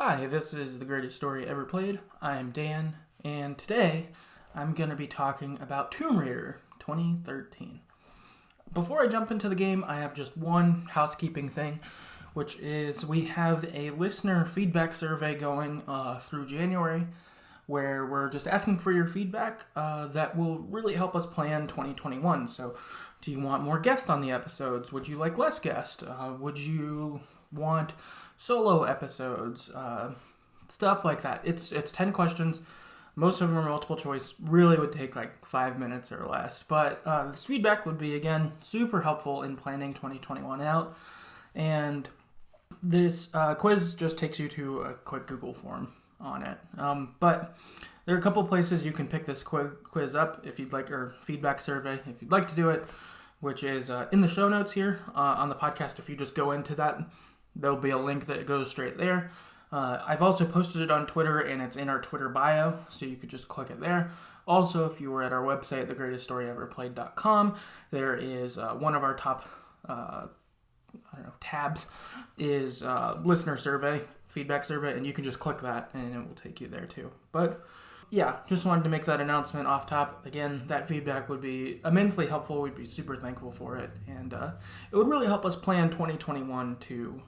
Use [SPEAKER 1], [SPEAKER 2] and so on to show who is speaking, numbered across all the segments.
[SPEAKER 1] Hi, this is The Greatest Story Ever Played. I am Dan, and today I'm going to be talking about Tomb Raider 2013. Before I jump into the game, I have just one housekeeping thing, which is we have a listener feedback survey going through January, where we're just asking for your feedback that will really help us plan 2021. So, do you want more guests on the episodes? Would you like less guests? Would you want solo episodes? Stuff like that. It's 10 questions. Most of them are multiple choice. Really would take like 5 minutes or less. But this feedback would be, again, super helpful in planning 2021 out. And this quiz just takes you to a quick Google form on it. But there are a couple places you can pick this quiz up if you'd like, or feedback survey if you'd like to do it, which is in the show notes here on the podcast. If you just go into that, there'll be a link that goes straight there. I've also posted it on Twitter, and it's in our Twitter bio, so you could just click it there. Also, if you were at our website, TheGreatestStoryEverPlayed.com, there is one of our top tabs is listener survey, feedback survey, and you can just click that, and it will take you there too. But yeah, just wanted to make that announcement off top. Again, that feedback would be immensely helpful. We'd be super thankful for it. And it would really help us plan 2021 to,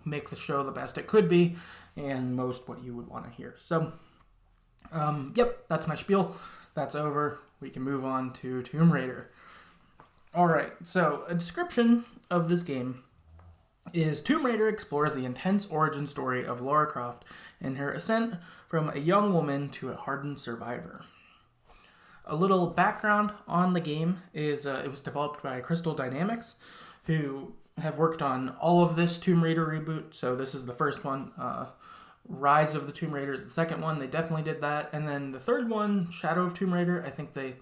[SPEAKER 1] make the show the best it could be and most what you would want to hear. So, yep, that's my spiel. That's over. We can move on to Tomb Raider. All right, so a description of this game is Tomb Raider explores the intense origin story of Lara Croft and her ascent from a young woman to a hardened survivor. A little background on the game is it was developed by Crystal Dynamics, who have worked on all of this Tomb Raider reboot. So this is the first one. Rise of the Tomb Raider is the second one. They definitely did that. And then the third one, Shadow of Tomb Raider, I think they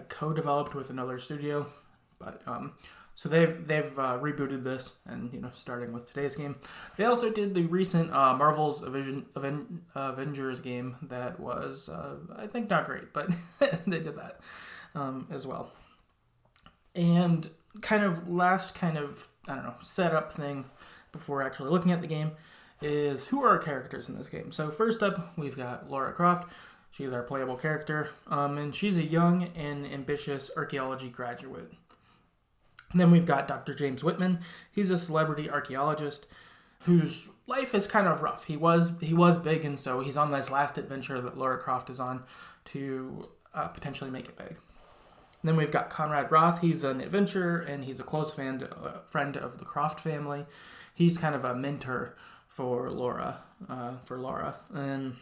[SPEAKER 1] co-developed with another studio. But so they've rebooted this, and starting with today's game, they also did the recent Marvel's Avengers game that was I think not great, but they did that as well. And last setup thing before actually looking at the game is who are our characters in this game. So first up, we've got Lara Croft. She's our playable character, and she's a young and ambitious archaeology graduate. And then we've got Dr. James Whitman. He's a celebrity archaeologist whose life is kind of rough. He was big, and so he's on this last adventure that Lara Croft is on to potentially make it big. And then we've got Conrad Roth. He's an adventurer, and he's a close friend of the Croft family. He's kind of a mentor for Lara. And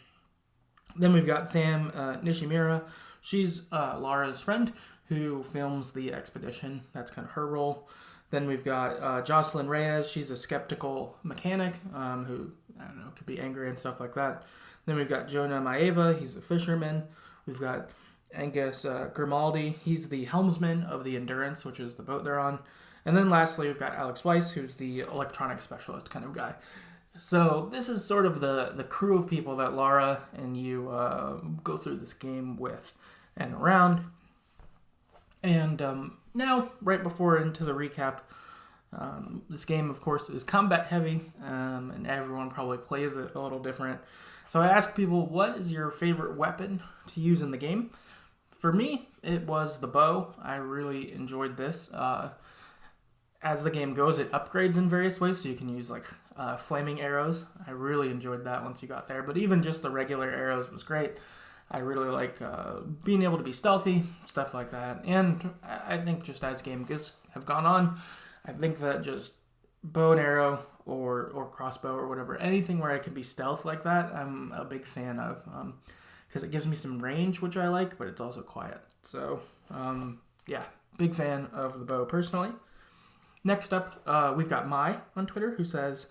[SPEAKER 1] then we've got Sam Nishimura. She's Lara's friend who films the expedition. That's kind of her role. Then we've got Jocelyn Reyes. She's a skeptical mechanic who, could be angry and stuff like that. Then we've got Jonah Maeva. He's a fisherman. We've got Angus Grimaldi. He's the helmsman of the Endurance, which is the boat they're on. And then lastly, we've got Alex Weiss, who's the electronic specialist kind of guy. So this is sort of the crew of people that Lara and you go through this game with and around. And now, right before into the recap, this game, of course, is combat heavy, and everyone probably plays it a little different. So I asked people, what is your favorite weapon to use in the game? For me, it was the bow. I really enjoyed this. As the game goes, it upgrades in various ways, so you can use flaming arrows. I really enjoyed that once you got there, but even just the regular arrows was great. I really like being able to be stealthy, stuff like that. And I think just as games have gone on, I think that just bow and arrow or crossbow or whatever, anything where I can be stealth like that, I'm a big fan of. Because it gives me some range, which I like, but it's also quiet. So, big fan of the bow personally. Next up, we've got Mai on Twitter, who says,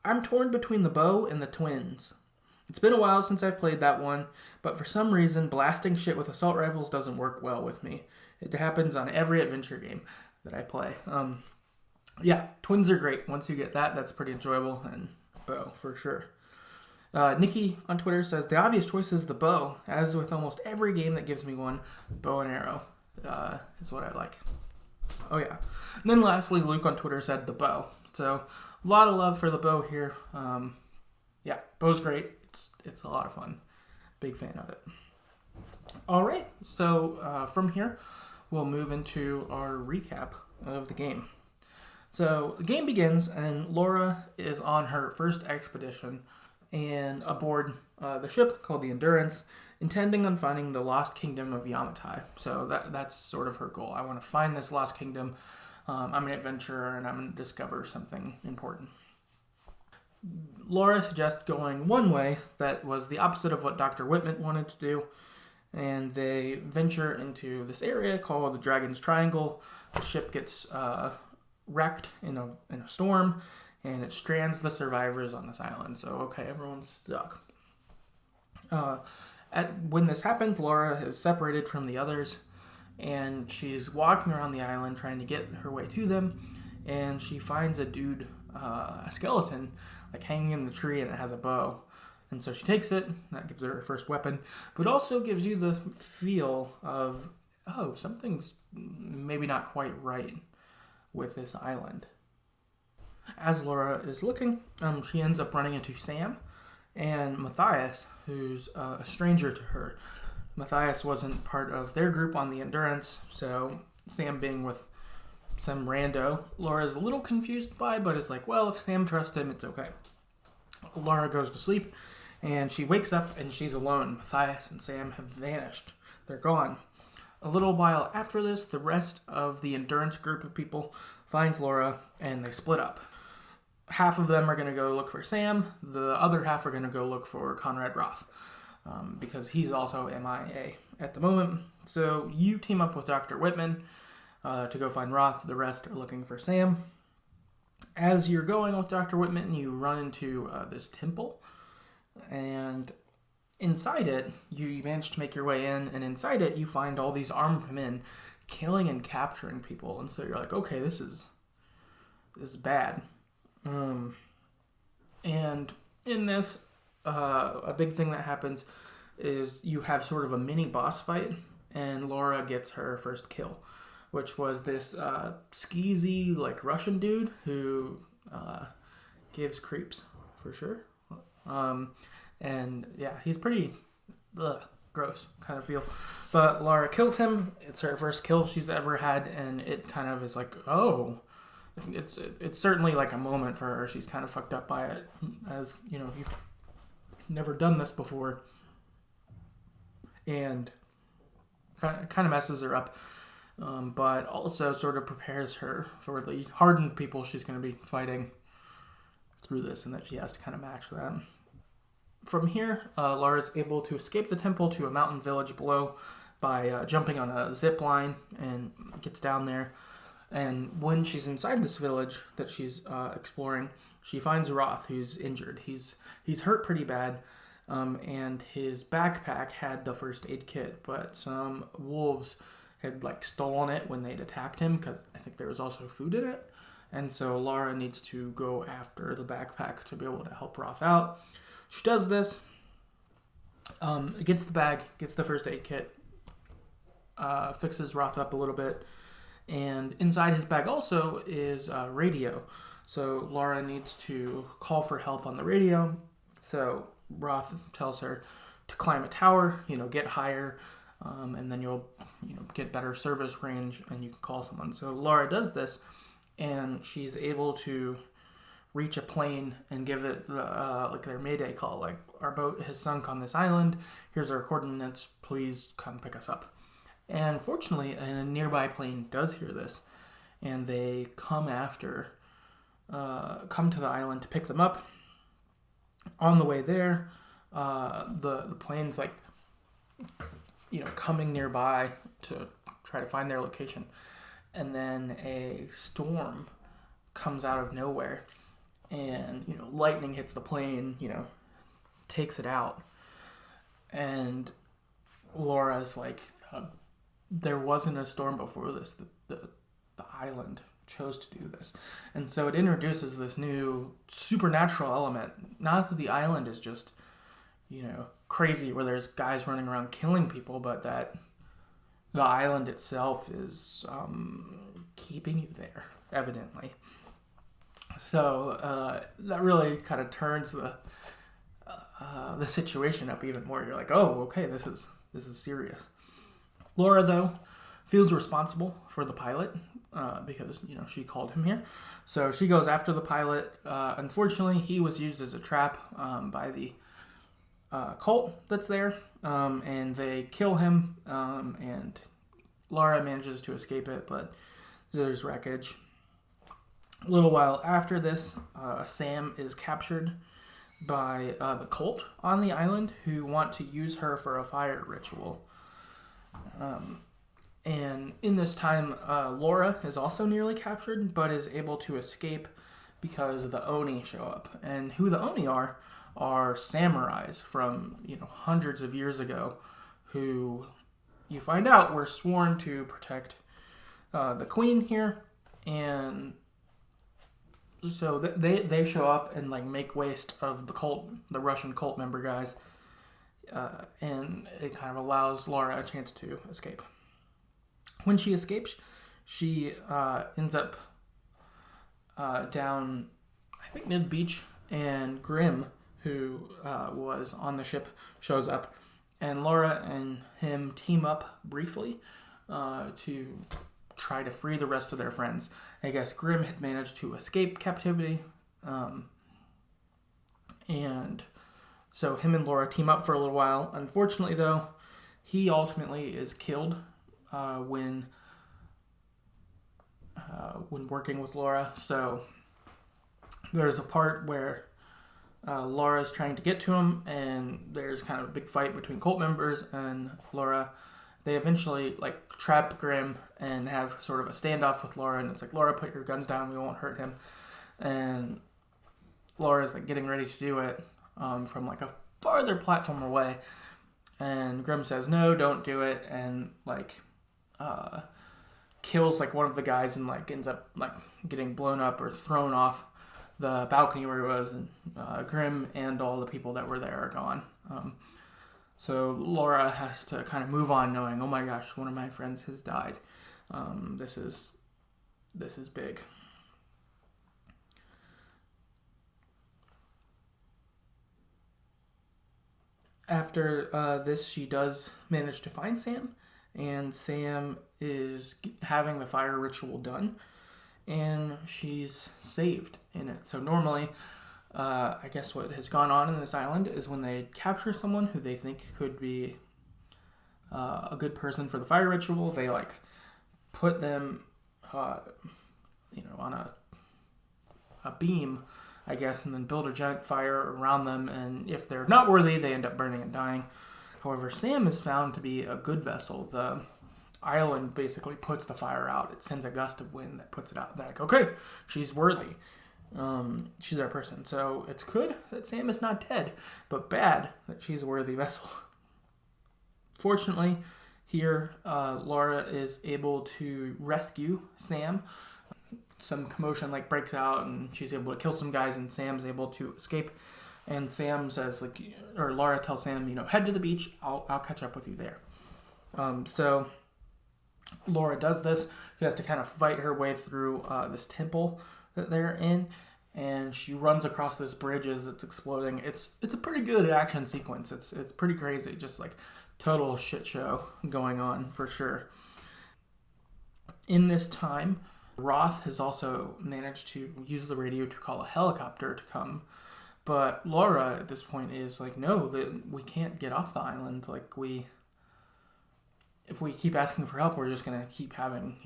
[SPEAKER 1] I'm torn between the bow and the twins. It's been a while since I've played that one, but for some reason, blasting shit with assault rifles doesn't work well with me. It happens on every adventure game that I play. Twins are great. Once you get that, that's pretty enjoyable, and bow, for sure. Nikki on Twitter says, the obvious choice is the bow. As with almost every game that gives me one, bow and arrow is what I like. Oh, yeah. And then lastly, Luke on Twitter said the bow. So, a lot of love for the bow here. Yeah, Bo's great. It's a lot of fun. Big fan of it. All right, so from here, we'll move into our recap of the game. So the game begins, and Laura is on her first expedition and aboard the ship called the Endurance, intending on finding the lost kingdom of Yamatai. So that's sort of her goal. I want to find this lost kingdom. I'm an adventurer, and I'm going to discover something important. Laura suggests going one way that was the opposite of what Dr. Whitman wanted to do, and they venture into this area called the Dragon's Triangle. The ship gets wrecked in a storm, and it strands the survivors on this island. So, okay, everyone's stuck. When this happens, Laura is separated from the others, and she's walking around the island trying to get her way to them, and she finds a dude, a skeleton, like hanging in the tree, and it has a bow. And so she takes it, that gives her first weapon, but also gives you the feel of, oh, something's maybe not quite right with this island. As Laura is looking, she ends up running into Sam and Matthias, who's a stranger to her. Matthias wasn't part of their group on the Endurance, so Sam being with some rando, Laura's a little confused by, but is like, well, if Sam trusts him, it's okay. Laura goes to sleep, and she wakes up, and she's alone. Matthias and Sam have vanished. They're gone. A little while after this, the rest of the Endurance group of people finds Laura, and they split up. Half of them are going to go look for Sam. The other half are going to go look for Conrad Roth, because he's also MIA at the moment. So you team up with Dr. Whitman to go find Roth. The rest are looking for Sam. As you're going with Dr. Whitman, you run into this temple, and inside it, you manage to make your way in, and inside it, you find all these armed men killing and capturing people. And so you're like, okay, this is bad. And in this, a big thing that happens is you have sort of a mini boss fight, and Laura gets her first kill, which was this skeezy, like, Russian dude who gives creeps, for sure. And yeah, he's pretty gross kind of feel. But Lara kills him. It's her first kill she's ever had, and it kind of is like, oh, it's certainly like a moment for her. She's kind of fucked up by it, as you know, you've never done this before, and kind of messes her up. But also sort of prepares her for the hardened people she's going to be fighting through this, and that she has to kind of match that. From here, Lara's able to escape the temple to a mountain village below by jumping on a zip line, and gets down there. And when she's inside this village that she's exploring, she finds Roth, who's injured. He's hurt pretty bad, and his backpack had the first aid kit, but some wolves had like stolen it when they'd attacked him, because I think there was also food in it. And so Lara needs to go after the backpack to be able to help Roth out. She does this, gets the bag, gets the first aid kit, fixes Roth up a little bit, and inside his bag also is a radio. So Lara needs to call for help on the radio. So Roth tells her to climb a tower, get higher, and then you'll get better service range, and you can call someone. So Lara does this, and she's able to reach a plane and give it like their mayday call, like, our boat has sunk on this island, here's our coordinates, please come pick us up. And fortunately, a nearby plane does hear this, and they come to the island to pick them up. On the way there, the plane's like, coming nearby to try to find their location, and then a storm comes out of nowhere, and lightning hits the plane, takes it out. And Laura's like, there wasn't a storm before this. The island chose to do this. And so it introduces this new supernatural element. Not that the island is just, crazy where there's guys running around killing people, but that the island itself is keeping you there, evidently. So that really kind of turns the situation up even more. You're like, oh, okay, this is serious. Laura, though, feels responsible for the pilot because, she called him here. So she goes after the pilot. Unfortunately, he was used as a trap by the cult that's there, and they kill him, and Lara manages to escape it, but there's wreckage. A little while after this, Sam is captured by the cult on the island, who want to use her for a fire ritual. And in this time, Laura is also nearly captured, but is able to escape because the Oni show up. And who the Oni are samurais from, hundreds of years ago, who you find out were sworn to protect the queen here. And so they show up and make waste of the cult, the Russian cult member guys, and it kind of allows Lara a chance to escape. When she escapes, she ends up down, I think, near the beach, and Grimm, who was on the ship, shows up, and Lara and him team up briefly to try to free the rest of their friends. I guess Grimm had managed to escape captivity, and so him and Lara team up for a little while. Unfortunately, though, he ultimately is killed when working with Lara. So there's a part where Lara's trying to get to him, and there's kind of a big fight between cult members and Lara. They eventually trap Grimm and have sort of a standoff with Lara, and it's like, Lara, put your guns down, we won't hurt him. And Lara's getting ready to do it from a farther platform away, and Grimm says, no, don't do it, and kills one of the guys, and ends up getting blown up or thrown off the balcony where he was, and Grimm and all the people that were there are gone. So Lara has to kind of move on, knowing, oh my gosh, one of my friends has died. This is big. After this, she does manage to find Sam, and Sam is having the fire ritual done, and she's saved in it. So normally, I guess what has gone on in this island is when they capture someone who they think could be a good person for the fire ritual, they put them on a beam, I guess, and then build a giant fire around them, and if they're not worthy, they end up burning and dying. However, Sam is found to be a good vessel. The island basically puts the fire out. It sends a gust of wind that puts it out. They're like, okay, she's worthy. She's our person. So it's good that Sam is not dead, but bad that she's a worthy vessel. Fortunately, here, Lara is able to rescue Sam. Some commotion breaks out, and she's able to kill some guys, and Sam's able to escape. And Sam says, Lara tells Sam, head to the beach. I'll catch up with you there. So Lara does this. She has to kind of fight her way through this temple that they're in, and she runs across this bridge as it's exploding. It's a pretty good action sequence. It's pretty crazy, just total shit show going on for sure. In this time, Roth has also managed to use the radio to call a helicopter to come, but Lara at this point is no, we can't get off the island. If we keep asking for help, we're just gonna keep having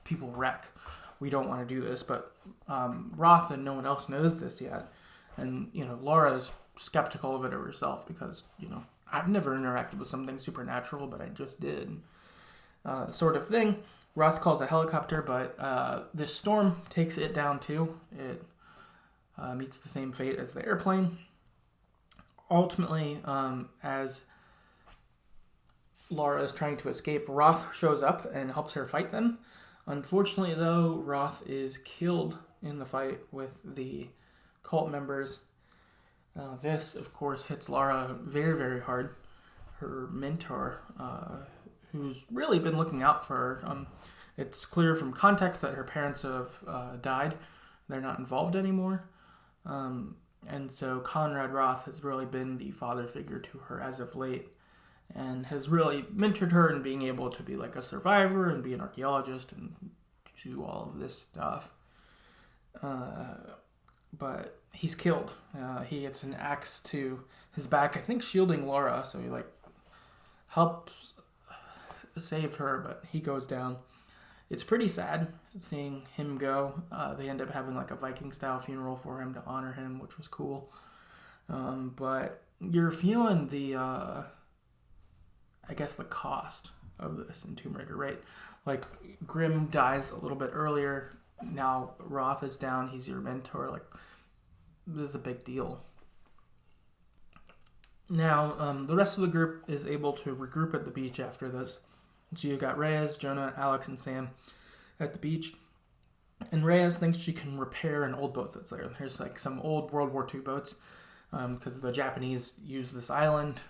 [SPEAKER 1] people wreck. We don't want to do this, but Roth and no one else knows this yet, and Lara's skeptical of it herself because I've never interacted with something supernatural, but I just did, sort of thing. Roth calls a helicopter, but this storm takes it down too. It meets the same fate as the airplane. Ultimately, as Lara is trying to escape, Roth shows up and helps her fight them. Unfortunately, though, Roth is killed in the fight with the cult members. This, of course, hits Lara very, very hard. Her mentor, who's really been looking out for her. It's clear from context that her parents have died. They're not involved anymore. And so Conrad Roth has really been the father figure to her as of late, and has really mentored her in being able to be like a survivor and be an archaeologist and do all of this stuff. But he's killed. He gets an axe to his back, I think shielding Lara, so he like helps save her, but he goes down. It's pretty sad seeing him go. They end up having like a Viking-style funeral for him to honor him, which was cool. But you're feeling the, I guess, the cost of this in Tomb Raider, right? Like, Grimm dies a little bit earlier. Now Roth is down. He's your mentor. Like, this is a big deal. Now, the rest of the group is able to regroup at the beach after this. So you got Reyes, Jonah, Alex, and Sam at the beach. And Reyes thinks she can repair an old boat that's there. There's like some old World War II boats because the Japanese used this island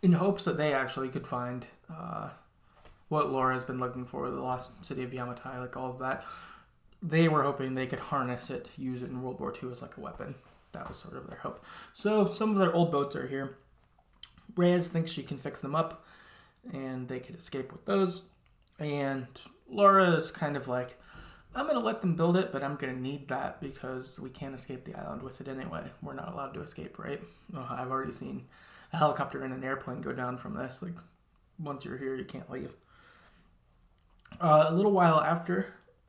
[SPEAKER 1] in hopes that they actually could find what Laura's been looking for, the lost city of Yamatai, like all of that. They were hoping they could harness it, use it in World War II as like a weapon. That was sort of their hope. So some of their old boats are here. Reyes thinks she can fix them up, and they could escape with those. And Lara is kind of like, I'm going to let them build it, but I'm going to need that because we can't escape the island with it anyway. We're not allowed to escape, right? I've already seen a helicopter and an airplane go down from this. Like, once you're here, you can't leave. A little while after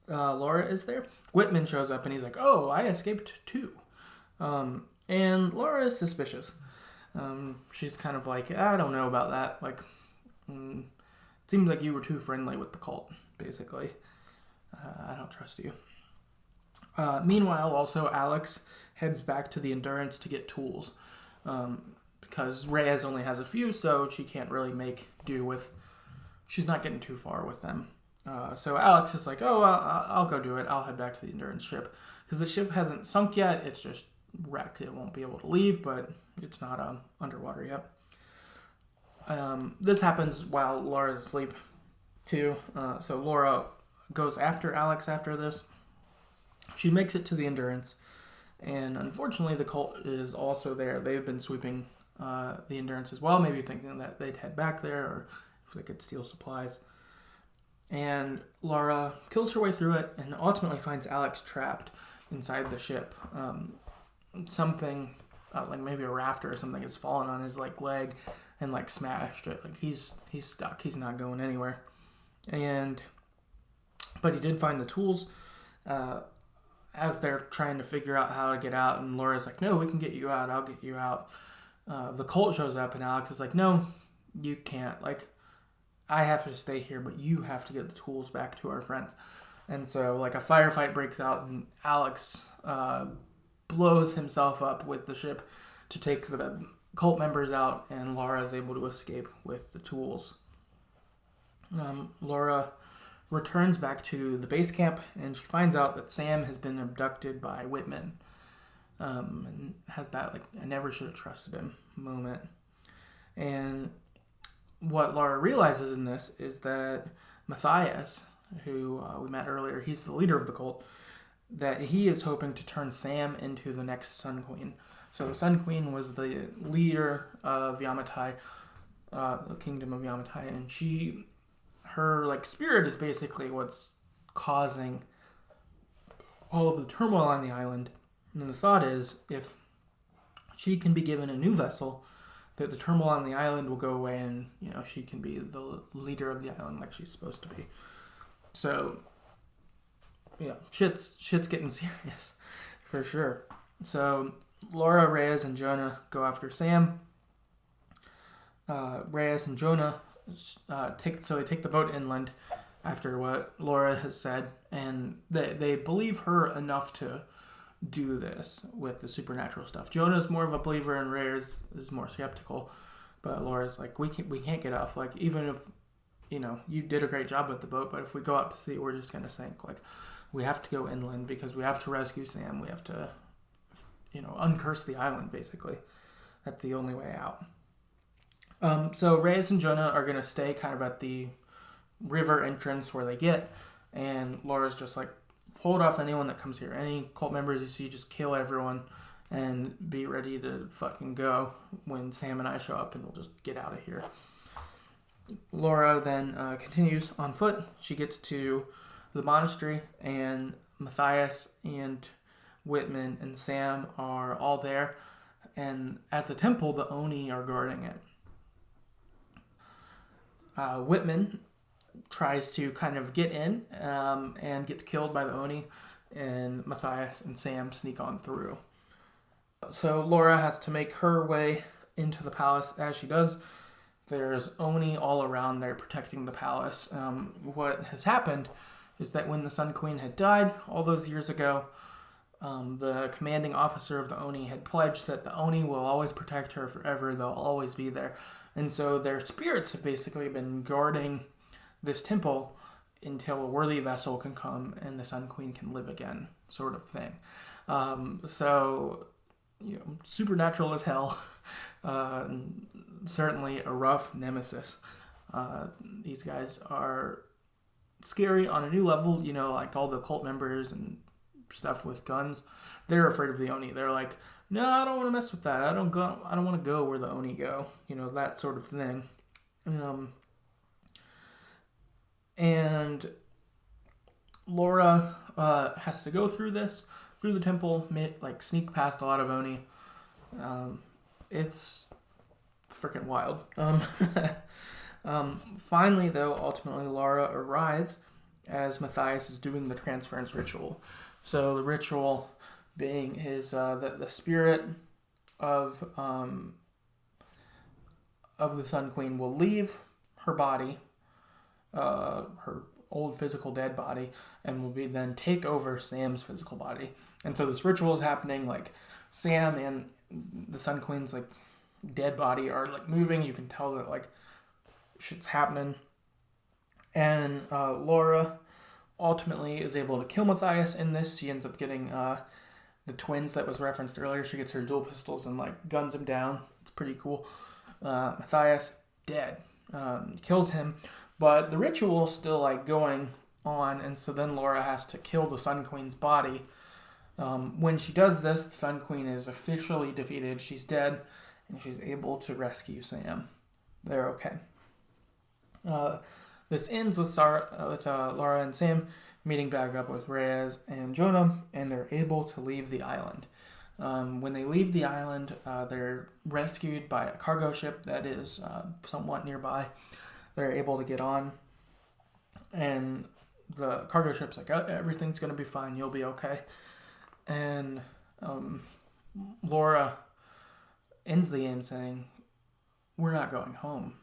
[SPEAKER 1] Lara is there, Whitman shows up and he's like, oh, I escaped too. And Lara is suspicious. She's kind of like, I don't know about that. Like, it seems like you were too friendly with the cult, basically. I don't trust you. Meanwhile, also, Alex heads back to the Endurance to get tools. Because Reyes only has a few, so she can't really make do with... She's not getting too far with them. So Alex is like, oh, I'll go do it. I'll head back to the Endurance ship. Because the ship hasn't sunk yet. It's just wrecked. It won't be able to leave, but it's not underwater yet. This happens while Laura's asleep, too. So Laura goes after Alex after this. She makes it to the Endurance, and unfortunately the cult is also there. They've been sweeping the Endurance as well, maybe thinking that they'd head back there, or if they could steal supplies. And Lara kills her way through it, and ultimately finds Alex trapped inside the ship. Something, like maybe a rafter or something, has fallen on his like leg and like smashed it. Like he's stuck. He's not going anywhere. But he did find the tools as they're trying to figure out how to get out. And Laura's like, no, we can get you out. I'll get you out. The cult shows up and Alex is like, no, you can't. Like, I have to stay here, but you have to get the tools back to our friends. And so like a firefight breaks out and Alex blows himself up with the ship to take the cult members out, and Lara is able to escape with the tools. Lara returns back to the base camp, and she finds out that Sam has been abducted by Whitman, and has that like I never should have trusted him moment. And what Lara realizes in this is that Matthias, who we met earlier, he's the leader of the cult, that he is hoping to turn Sam into the next Sun Queen. So the Sun Queen was the leader of Yamatai, the kingdom of Yamatai, and her like spirit is basically what's causing all of the turmoil on the island. And the thought is, if she can be given a new vessel, that the turmoil on the island will go away, and she can be the leader of the island like she's supposed to be. So shit's getting serious for sure. So Lara, Reyes, and Jonah go after Sam. Reyes and Jonah take the boat inland after what Lara has said, and they believe her enough to do this with the supernatural stuff. Jonah's more of a believer, and Reyes is more skeptical. But Laura's like, we can't get off. Like, even if you did a great job with the boat, but if we go out to sea, we're just gonna sink. Like, we have to go inland because we have to rescue Sam. We have to uncurse the island, basically. That's the only way out. So Reyes and Jonah are going to stay kind of at the river entrance where they get, and Laura's just like, hold off anyone that comes here. Any cult members you see, just kill everyone. and be ready to fucking go when Sam and I show up, and we'll just get out of here. Laura then continues on foot. She gets to the monastery, and Matthias and Whitman and Sam are all there. And at the temple, the Oni are guarding it. Whitman tries to kind of get in and gets killed by the Oni, and Matthias and Sam sneak on through. So Laura has to make her way into the palace. As she does, there's Oni all around there protecting the palace. What has happened is that when the Sun Queen had died all those years ago, the commanding officer of the Oni had pledged that the Oni will always protect her forever. They'll always be there. And so their spirits have basically been guarding this temple until a worthy vessel can come and the Sun Queen can live again, sort of thing. So, supernatural as hell. Certainly a rough nemesis. These guys are scary on a new level, like all the cult members and stuff with guns. They're afraid of the Oni. They're like, no, I don't want to mess with that. I don't want to go where the Oni go. That sort of thing. And Laura has to go through the temple, sneak past a lot of Oni. It's freaking wild. Finally, though, ultimately Laura arrives as Matthias is doing the transference ritual. So the ritual being his the spirit of the Sun Queen will leave her body, her old physical dead body, and will be then take over Sam's physical body. And so this ritual is happening, like Sam and the Sun Queen's dead body are moving. You can tell that shit's happening. And Laura ultimately is able to kill Matthias in this. She ends up getting the twins that was referenced earlier. She gets her dual pistols and guns him down. It's pretty cool. Matthias dead. Kills him, but the ritual is still going on, and so then Laura has to kill the Sun Queen's body. When she does this, the Sun Queen is officially defeated. She's dead, and she's able to rescue Sam. They're okay. This ends with Lara and Sam meeting back up with Reyes and Jonah, and they're able to leave the island. When they leave the island, they're rescued by a cargo ship that is somewhat nearby. They're able to get on, and the cargo ship's like, everything's going to be fine, you'll be okay. And Laura ends the game saying, we're not going home.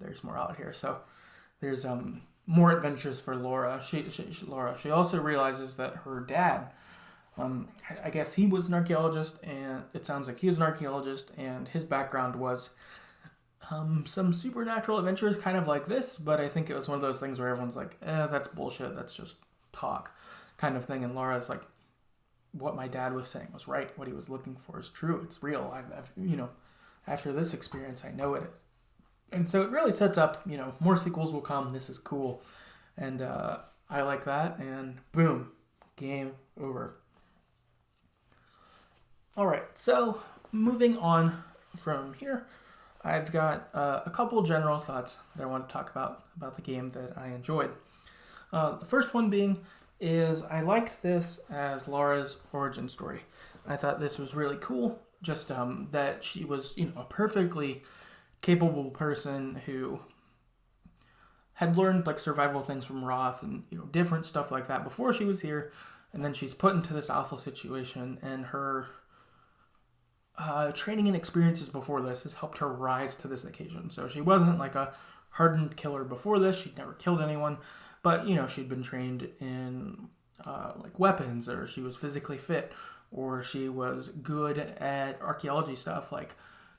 [SPEAKER 1] There's more out here. So there's more adventures for Laura. She also realizes that her dad, I guess he was an archaeologist, and it sounds like he was an archaeologist, and his background was some supernatural adventures kind of like this, but I think it was one of those things where everyone's like, that's bullshit, that's just talk kind of thing. And Laura's like, what my dad was saying was right. What he was looking for is true. It's real. I've after this experience, I know it is. And so it really sets up, more sequels will come. This is cool. And I like that. And boom, game over. All right, so moving on from here, I've got a couple general thoughts that I want to talk about the game that I enjoyed. The first one being is I liked this as Lara's origin story. I thought this was really cool, just that she was, a perfectly capable person who had learned survival things from Roth and different stuff like that before she was here, and then she's put into this awful situation, and her training and experiences before this has helped her rise to this occasion. So she wasn't a hardened killer before this. She'd never killed anyone, but she'd been trained in weapons, or she was physically fit, or she was good at archaeology stuff,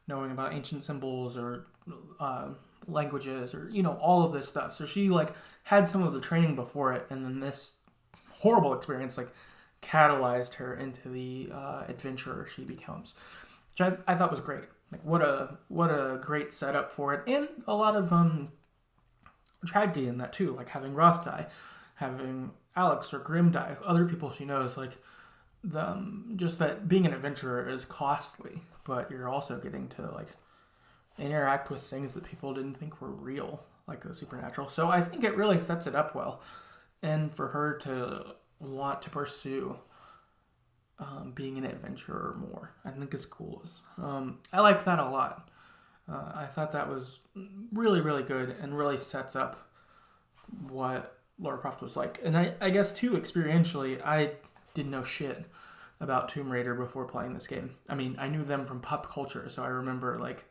[SPEAKER 1] knowing about ancient symbols or languages, or all of this stuff. So she had some of the training before it, and then this horrible experience catalyzed her into the adventurer she becomes, which I thought was great. What a great setup for it, and a lot of tragedy in that too, having Roth die, having Alex or Grimm die, other people she knows, just that being an adventurer is costly, but you're also getting to like interact with things that people didn't think were real, like the supernatural. So I think it really sets it up well, and for her to want to pursue being an adventurer more, I think is cool. I like that a lot. I thought that was really, really good and really sets up what Lara Croft was like. And I guess, too, experientially, I didn't know shit about Tomb Raider before playing this game. I mean, I knew them from pop culture, so I remember, like,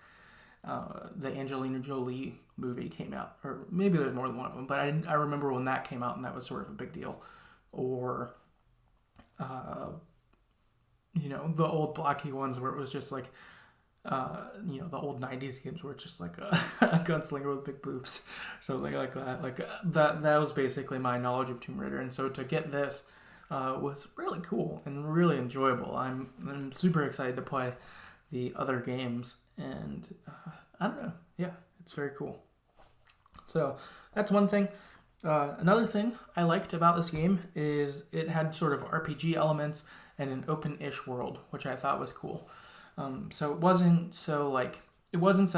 [SPEAKER 1] the Angelina Jolie movie came out. Or maybe there's more than one of them, but I remember when that came out, and that was sort of a big deal. Or, the old blocky ones where it was just, like, the old 90s games were just like a gunslinger with big boobs, something like that. Like that was basically my knowledge of Tomb Raider, and so to get this was really cool and really enjoyable. I'm super excited to play the other games, and I don't know, yeah, it's very cool. So that's one thing. Another thing I liked about this game is it had sort of RPG elements and an open-ish world, which I thought was cool. So it wasn't set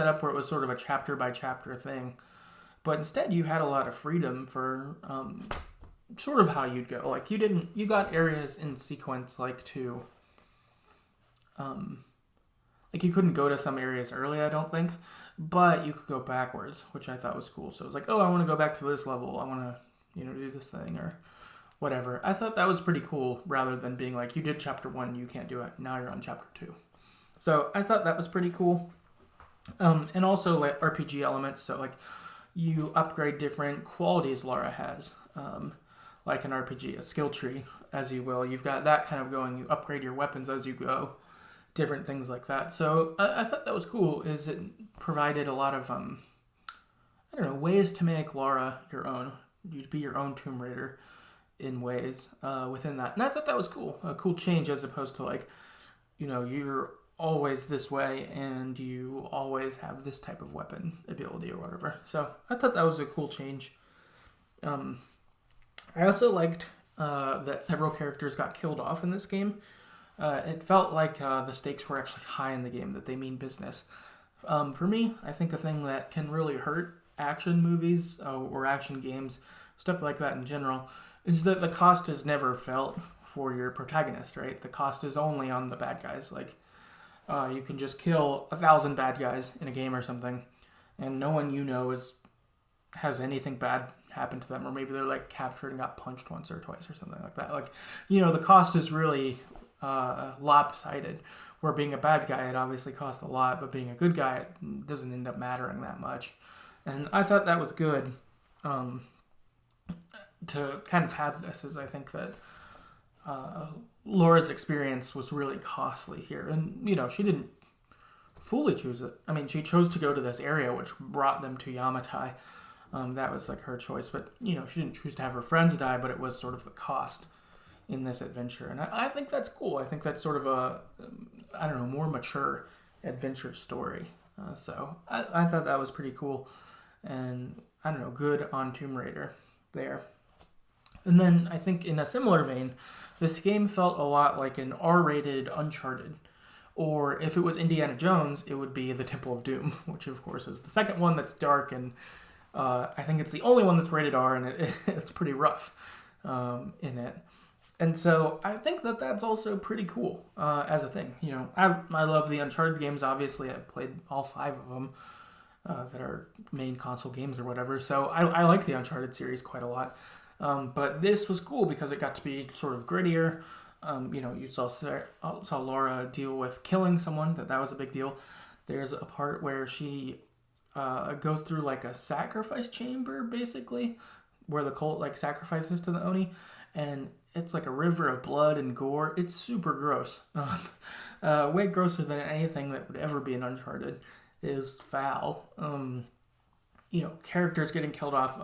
[SPEAKER 1] up where it was sort of a chapter by chapter thing, but instead you had a lot of freedom for sort of how you'd go. Like you got areas in sequence, like to like you couldn't go to some areas early, I don't think, but you could go backwards, which I thought was cool. So it was like, oh, I want to go back to this level, I want to do this thing or whatever. I thought that was pretty cool, rather than being like, you did chapter 1, you can't do it, now you're on chapter 2. So I thought that was pretty cool. And also like RPG elements. So like you upgrade different qualities Lara has. Like an RPG, a skill tree, as you will. You've got that kind of going. You upgrade your weapons as you go. Different things like that. So I thought that was cool, is it provided a lot of, ways to make Lara your own. You'd be your own Tomb Raider in ways within that. And I thought that was cool. A cool change, as opposed to like, you're always this way and you always have this type of weapon ability or whatever. So I thought that was a cool change. I also liked that several characters got killed off in this game. It felt like the stakes were actually high in the game, that they mean business. For me, I think a thing that can really hurt action movies or action games, stuff like that in general, is that the cost is never felt for your protagonist, right? The cost is only on the bad guys. Like, you can just kill 1,000 bad guys in a game or something, and no one has anything bad happen to them, or maybe they're like captured and got punched once or twice or something like that. Like, the cost is really lopsided. Where being a bad guy, it obviously costs a lot, but being a good guy, it doesn't end up mattering that much. And I thought that was good to kind of have this, as I think that Laura's experience was really costly here. And, she didn't fully choose it. I mean, she chose to go to this area, which brought them to Yamatai. That was like her choice. But, she didn't choose to have her friends die, but it was sort of the cost in this adventure. And I think that's cool. I think that's sort of a, more mature adventure story. So I thought that was pretty cool. And, good on Tomb Raider there. And then I think in a similar vein, this game felt a lot like an R-rated Uncharted. Or if it was Indiana Jones, it would be The Temple of Doom, which of course is the second one that's dark, and I think it's the only one that's rated R, and it's pretty rough in it. And so I think that that's also pretty cool as a thing. I love the Uncharted games, obviously. I played all 5 of them that are main console games or whatever. So I like the Uncharted series quite a lot. But this was cool because it got to be sort of grittier. You saw Lara deal with killing someone. That was a big deal. There's a part where she goes through like a sacrifice chamber, basically, where the cult like sacrifices to the Oni, and it's like a river of blood and gore. It's super gross. Way grosser than anything that would ever be in Uncharted. Is foul. Characters getting killed off.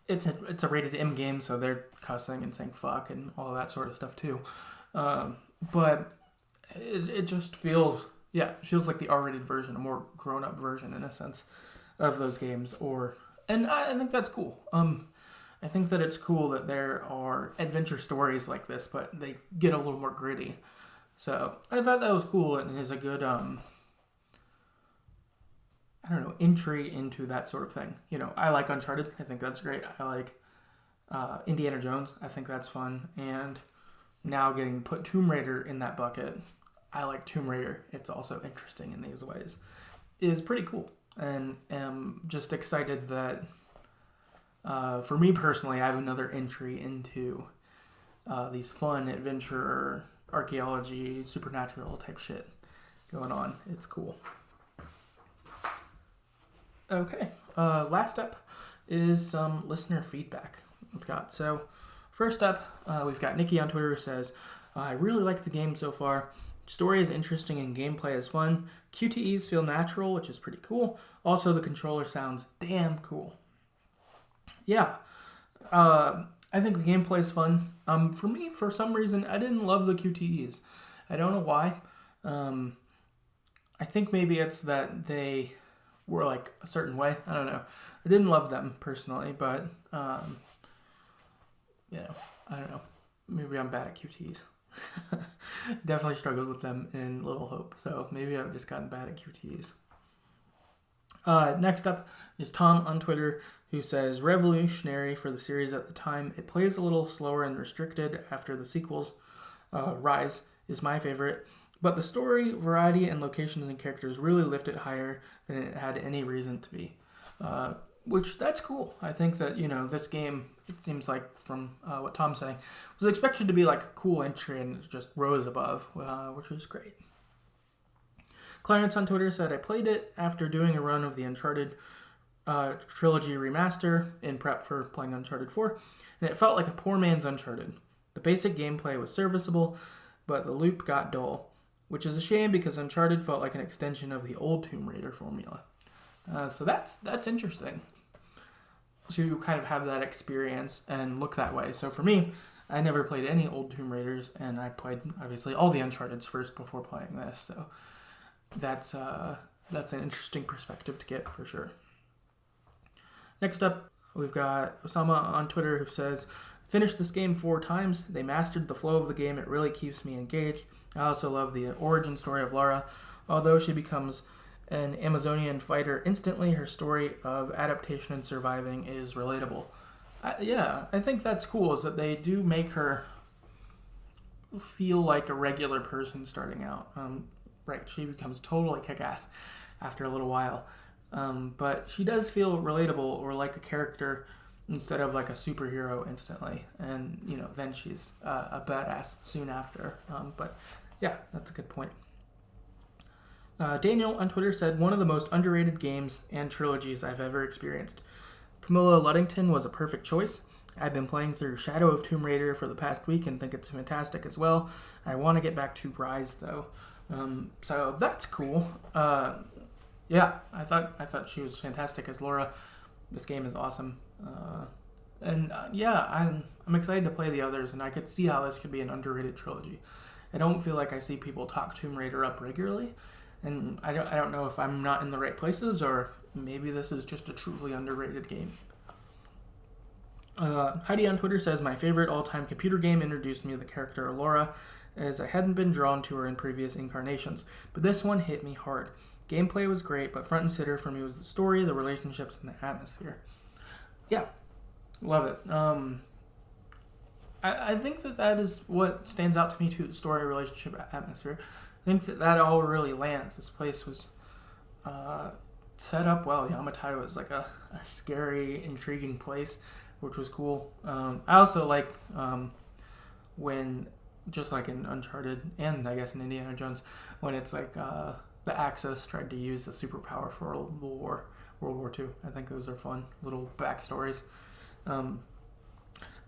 [SPEAKER 1] It's a rated M game, so they're cussing and saying fuck and all of that sort of stuff too. But it just feels like the R-rated version, a more grown-up version in a sense of those games. And I think that's cool. I think that it's cool that there are adventure stories like this, but they get a little more gritty. So I thought that was cool and is a good, entry into that sort of thing. I like Uncharted. I think that's great. I like Indiana Jones. I think that's fun. And now getting put Tomb Raider in that bucket, I like Tomb Raider. It's also interesting in these ways. Is pretty cool. And am just excited that, for me personally, I have another entry into these fun adventure, archaeology, supernatural type shit going on. It's cool. Okay, last up is some listener feedback we've got. So, first up, we've got Nikki on Twitter who says, I really like the game so far. Story is interesting and gameplay is fun. QTEs feel natural, which is pretty cool. Also, the controller sounds damn cool. Yeah, I think the gameplay is fun. For me, for some reason, I didn't love the QTEs. I don't know why. I think maybe it's that they were like a certain way. I don't know. I didn't love them personally, but I don't know. Maybe I'm bad at QTEs. Definitely struggled with them in Little Hope, so maybe I've just gotten bad at QTEs. Next up is Tom on Twitter who says, revolutionary for the series at the time. It plays a little slower and restricted after the sequels. Rise is my favorite. But the story, variety, and locations and characters really lift it higher than it had any reason to be. Which, that's cool. I think that, this game, it seems like from what Tom's saying, was expected to be like a cool entry and it just rose above, which is great. Clarence on Twitter said, I played it after doing a run of the Uncharted trilogy remaster in prep for playing Uncharted 4, and it felt like a poor man's Uncharted. The basic gameplay was serviceable, but the loop got dull, which is a shame because Uncharted felt like an extension of the old Tomb Raider formula. So that's interesting to kind of have that experience and look that way. So for me, I never played any old Tomb Raiders, and I played, obviously, all the Uncharteds first before playing this, so that's an interesting perspective to get for sure. Next up, we've got Osama on Twitter who says, finished this game 4 times. They mastered the flow of the game. It really keeps me engaged. I also love the origin story of Lara. Although she becomes an Amazonian fighter instantly, her story of adaptation and surviving is relatable. I think that's cool, is that they do make her feel like a regular person starting out. Right, she becomes totally kick-ass after a little while. But she does feel relatable or like a character instead of like a superhero instantly. And, then she's a badass soon after. But yeah, that's a good point. Daniel on Twitter said, one of the most underrated games and trilogies I've ever experienced. Camilla Luddington was a perfect choice. I've been playing through Shadow of Tomb Raider for the past week and think it's fantastic as well. I want to get back to Rise though. So that's cool. Yeah, I thought she was fantastic as Laura. This game is awesome. I'm excited to play the others, and I could see how this could be an underrated trilogy. I don't feel like I see people talk Tomb Raider up regularly, and I don't know if I'm not in the right places, or maybe this is just a truly underrated game. Heidi on Twitter says, my favorite all-time computer game introduced me to the character Laura, as I hadn't been drawn to her in previous incarnations, but this one hit me hard. Gameplay was great, but front and center for me was the story, the relationships, and the atmosphere. Yeah, love it. I think that is what stands out to me too, the story, relationship, atmosphere. I think that all really lands. This place was set up well. Yamatai was like a scary, intriguing place, which was cool. I also like when, just like in Uncharted and I guess in Indiana Jones, when it's like the Axis tried to use the superpower for World War II. I think those are fun little backstories.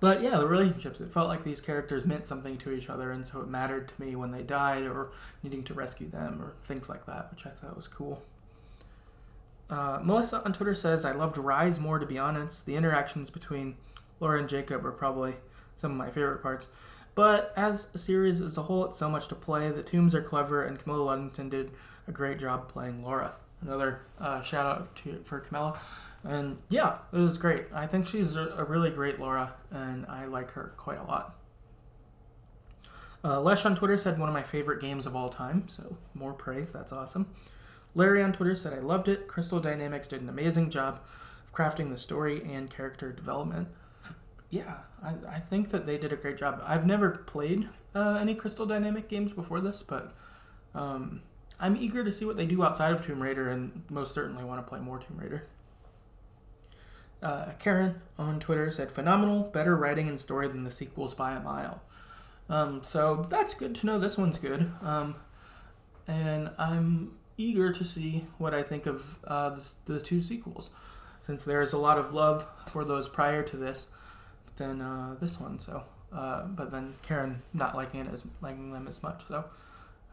[SPEAKER 1] But yeah, the relationships, it felt like these characters meant something to each other, and so it mattered to me when they died or needing to rescue them or things like that, which I thought was cool. Melissa on Twitter says, I loved Rise more, to be honest. The interactions between Laura and Jacob are probably some of my favorite parts. But as a series as a whole, it's so much to play. The tombs are clever, and Camilla Luddington did a great job playing Laura. Another shout out for Camilla. And yeah, it was great. I think she's a really great Laura, and I like her quite a lot. Lesh on Twitter said one of my favorite games of all time, so more praise, that's awesome. Larry on Twitter said I loved it. Crystal Dynamics did an amazing job of crafting the story and character development. Yeah, I think that they did a great job. I've never played any Crystal Dynamic games before this, but I'm eager to see what they do outside of Tomb Raider, and most certainly want to play more Tomb Raider. Karen on Twitter said, phenomenal, better writing and story than the sequels by a mile. So that's good to know this one's good. And I'm eager to see what I think of the two sequels, since there's a lot of love for those prior to this than this one. So, but then Karen not liking them as much. So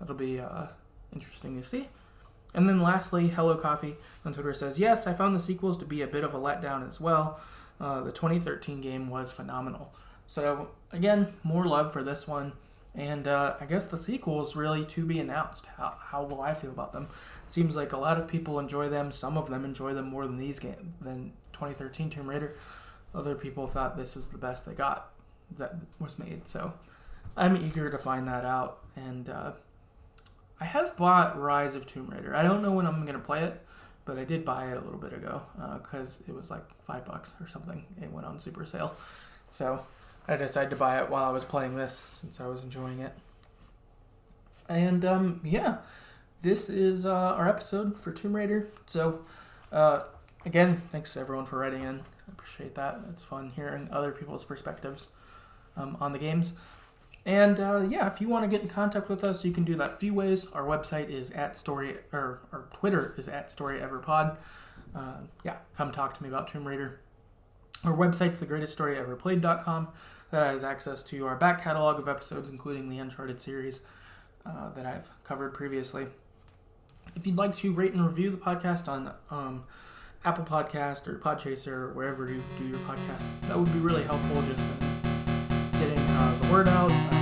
[SPEAKER 1] that'll be interesting to see. And then lastly, Hello Coffee on Twitter says, yes, I found the sequels to be a bit of a letdown as well. The 2013 game was phenomenal. So again, more love for this one. And I guess the sequels really to be announced. How will I feel about them? Seems like a lot of people enjoy them. Some of them enjoy them more than than 2013 Tomb Raider. Other people thought this was the best they got that was made. So I'm eager to find that out. And I have bought Rise of Tomb Raider. I don't know when I'm going to play it, but I did buy it a little bit ago because it was like $5 or something. It went on super sale. So I decided to buy it while I was playing this since I was enjoying it. And yeah, this is our episode for Tomb Raider. So again, thanks everyone for writing in. I appreciate that. It's fun hearing other people's perspectives on the games. And yeah, if you want to get in contact with us, you can do that a few ways. Our website is our Twitter is @StoryEverPod. Yeah, come talk to me about Tomb Raider. Our website's TheGreatestStoryEverPlayed.com. That has access to our back catalog of episodes, including the Uncharted series that I've covered previously. If you'd like to rate and review the podcast on Apple Podcast or Podchaser or wherever you do your podcast, that would be really helpful just in getting the word out.